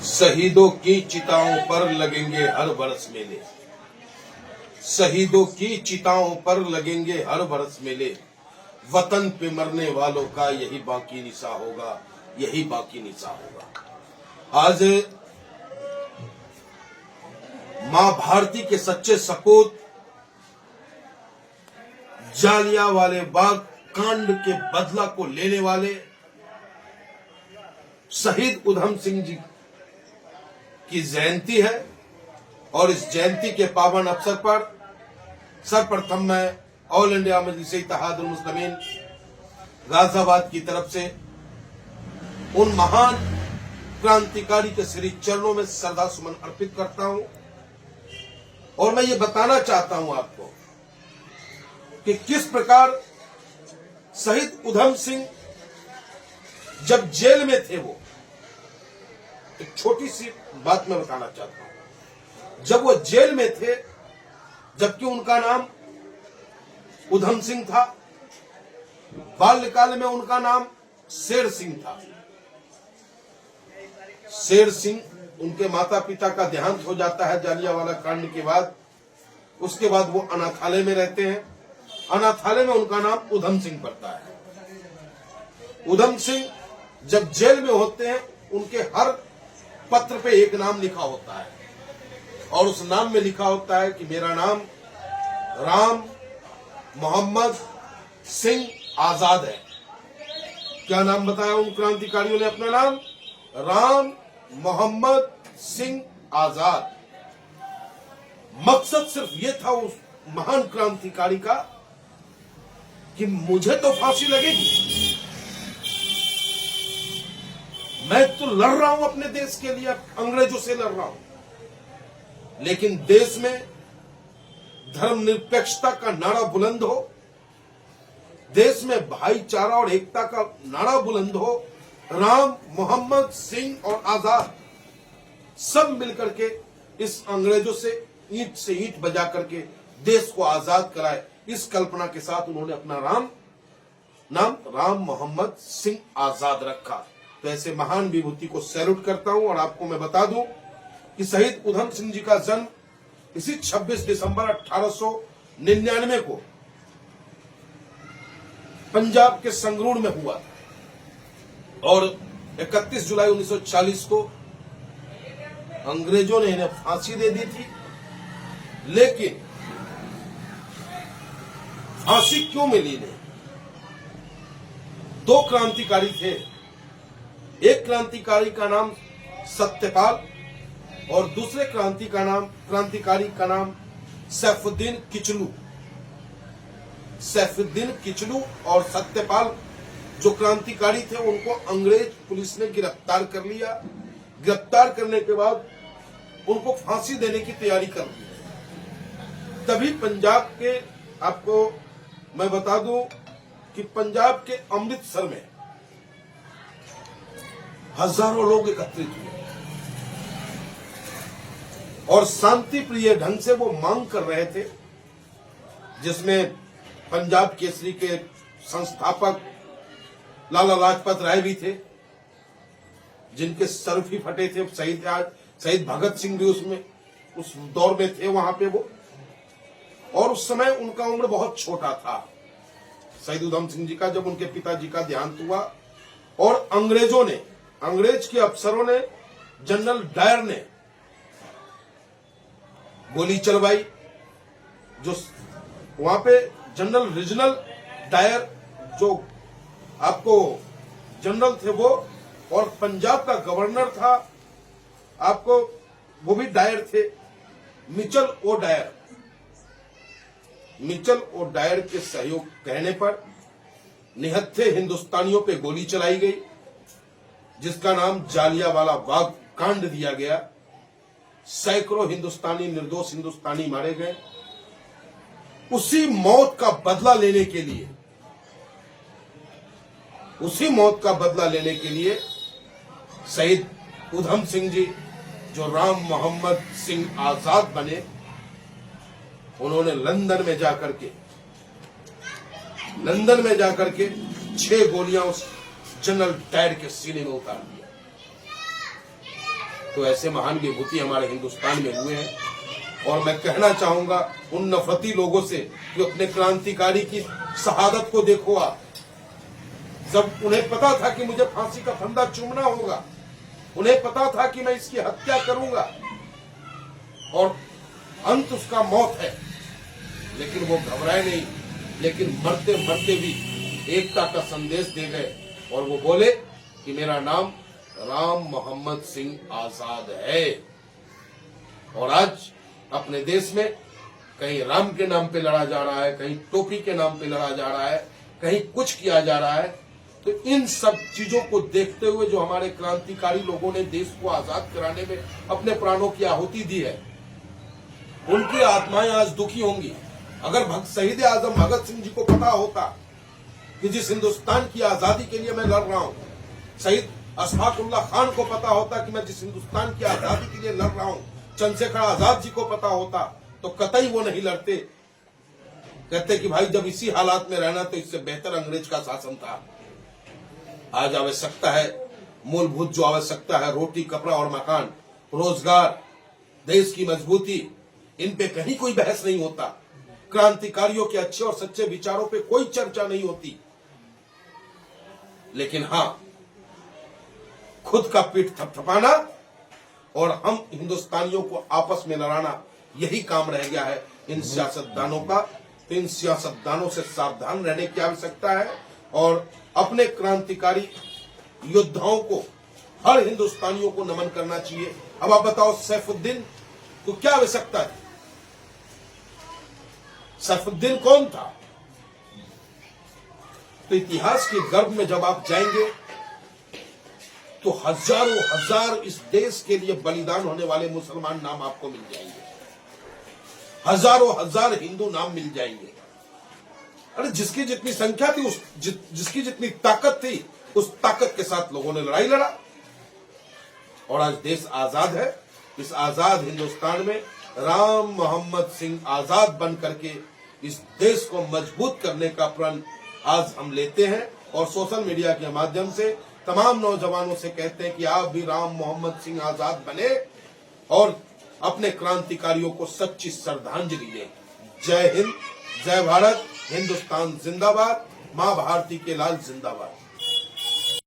शहीदों की चिताओं पर लगेंगे हर बरस मेले, शहीदों की चिताओं पर लगेंगे हर बरस मेले। वतन पे मरने वालों का यही बाकी निशा होगा, यही बाकी निशा होगा। आज मां भारती के सच्चे सपूत जालियांवाला बाग कांड के बदला को लेने वाले शहीद उधम सिंह जी की जयंती है और इस जयंती के पावन अवसर पर सर्वप्रथम मैं ऑल इंडिया मजलिस इत्तेहादुल मुस्लिमीन गाजियाबाद की तरफ से उन महान क्रांतिकारी के श्री चरणों में श्रद्धा सुमन अर्पित करता हूं और मैं ये बताना चाहता हूं आपको कि किस प्रकार शहीद उधम सिंह जब जेल में थे, वो एक छोटी सी बात मैं बताना चाहता हूं। जब वो जेल में थे, जबकि उनका नाम उधम सिंह था, बाल्यकाल में उनका नाम शेर सिंह था। शेर सिंह, उनके माता पिता का देहांत हो जाता है जालियांवाला कांड के बाद। उसके बाद वो अनाथालय में रहते हैं। अनाथालय में उनका नाम उधम सिंह पड़ता है। उधम सिंह जब जेल में होते हैं, उनके हर पत्र पे एक नाम लिखा होता है और उस नाम में लिखा होता है कि मेरा नाम राम मोहम्मद सिंह आजाद है। क्या नाम बताया उन क्रांतिकारियों ने? अपना नाम राम मोहम्मद सिंह आजाद। मकसद सिर्फ ये था उस महान क्रांतिकारी का कि मुझे तो फांसी लगेगी, मैं तो लड़ रहा हूं अपने देश के लिए, अंग्रेजों से लड़ रहा हूं, लेकिन देश में धर्मनिरपेक्षता का नारा बुलंद हो, देश में भाईचारा और एकता का नारा बुलंद हो। राम मोहम्मद सिंह और आजाद सब मिलकर के इस अंग्रेजों से ईंट बजा करके देश को आजाद कराए, इस कल्पना के साथ उन्होंने अपना नाम राम मोहम्मद सिंह आजाद रखा। तो ऐसे महान विभूति को सैल्यूट करता हूं और आपको मैं बता दूं कि शहीद उधम सिंह जी का जन्म इसी 26 दिसंबर 1899 को पंजाब के संगरूर में हुआ था और 31 जुलाई 1940 को अंग्रेजों ने इन्हें फांसी दे दी थी। लेकिन फांसी क्यों मिली नहीं? दो क्रांतिकारी थे। एक क्रांतिकारी का नाम सत्यपाल और दूसरे क्रांतिकारी का नाम सैफुद्दीन किचलू। सैफुद्दीन किचलू और सत्यपाल जो क्रांतिकारी थे, उनको अंग्रेज पुलिस ने गिरफ्तार कर लिया। गिरफ्तार करने के बाद उनको फांसी देने की तैयारी कर ली। तभी पंजाब के, आपको मैं बता दूं कि पंजाब के अमृतसर में हजारों लोग एकत्रित हुए और शांति प्रिय ढंग से वो मांग कर रहे थे, जिसमें पंजाब केसरी के संस्थापक लाला लाजपत राय भी थे, जिनके सर भी फटे थे। शहीद भगत सिंह भी उस दौर में थे वहां पे वो, और उस समय उनका उम्र बहुत छोटा था शहीद उधम सिंह जी का, जब उनके पिताजी का देहांत हुआ। और अंग्रेज के अफसरों ने, जनरल डायर ने गोली चलवाई। जो वहां पे जनरल रीजनल डायर, जो आपको जनरल थे वो, और पंजाब का गवर्नर था आपको, वो भी डायर थे, मिचल ओ डायर के सहयोग कहने पर निहत्थे हिंदुस्तानियों पे गोली चलाई गई, जिसका नाम जालियांवाला बाग कांड दिया गया। सैकड़ों निर्दोष हिंदुस्तानी मारे गए। उसी मौत का बदला लेने के लिए शहीद उधम सिंह जी, जो राम मोहम्मद सिंह आजाद बने, उन्होंने लंदन में जाकर के 6 गोलियां उस जनरल डायर के सीने में उतार दिया। तो ऐसे महान विभूति हमारे हिंदुस्तान में हुए हैं। और मैं कहना चाहूंगा उन नफरती लोगों से कि अपने क्रांतिकारी की शहादत को देखो आप। जब उन्हें पता था कि मुझे फांसी का फंदा चूमना होगा, उन्हें पता था कि मैं इसकी हत्या करूंगा और अंत उसका मौत है, लेकिन वो घबराए नहीं, लेकिन मरते मरते भी एकता का संदेश दे गए और वो बोले कि मेरा नाम राम मोहम्मद सिंह आजाद है। और आज अपने देश में कहीं राम के नाम पे लड़ा जा रहा है, कहीं टोपी के नाम पे लड़ा जा रहा है, कहीं कुछ किया जा रहा है। तो इन सब चीजों को देखते हुए जो हमारे क्रांतिकारी लोगों ने देश को आजाद कराने में अपने प्राणों की आहुति दी है, उनकी आत्माएं आज दुखी होंगी। अगर शहीद आजम भगत सिंह जी को पता होता कि जिस हिंदुस्तान की आजादी के लिए मैं लड़ रहा हूं, शहीद अशफाकुल्लाह खान को पता होता कि मैं जिस हिंदुस्तान की आजादी के लिए लड़ रहा हूं, चंद्रशेखर आजाद जी को पता होता, तो कतई वो नहीं लड़ते। कहते कि भाई जब इसी हालात में रहना तो इससे बेहतर अंग्रेज का शासन था। आज आवश्यकता है, मूलभूत जो आवश्यकता है, रोटी कपड़ा और मकान, रोजगार, देश की मजबूती, इन पे कहीं कोई बहस नहीं होता। क्रांतिकारियों के अच्छे और सच्चे विचारों पे कोई चर्चा नहीं होती। लेकिन हां, खुद का पीठ थपथपाना और हम हिंदुस्तानियों को आपस में लड़ाना, यही काम रह गया है इन सियासतदानों का। तो इन सियासतदानों से सावधान रहने की आवश्यकता है और अपने क्रांतिकारी योद्धाओं को, हर हिंदुस्तानियों को नमन करना चाहिए। अब आप बताओ, सैफुद्दीन को क्या आवश्यकता थी? सैफुद्दीन कौन था? तो इतिहास के गर्भ में जब आप जाएंगे तो हजारों हजार इस देश के लिए बलिदान होने वाले मुसलमान नाम आपको मिल जाएंगे, हजारों हजार हिंदू नाम मिल जाएंगे। अरे जिसकी जितनी संख्या थी, जिसकी जितनी ताकत थी, उस ताकत के साथ लोगों ने लड़ाई लड़ा और आज देश आजाद है। इस आजाद हिंदुस्तान में राम मोहम्मद सिंह आजाद बन करके इस देश को मजबूत करने का प्रण आज हम लेते हैं और सोशल मीडिया के माध्यम से तमाम नौजवानों से कहते हैं कि आप भी राम मोहम्मद सिंह आजाद बने और अपने क्रांतिकारियों को सच्ची श्रद्धांजलि दें। जय हिंद, जय भारत, हिंदुस्तान जिंदाबाद, मां भारती के लाल जिंदाबाद।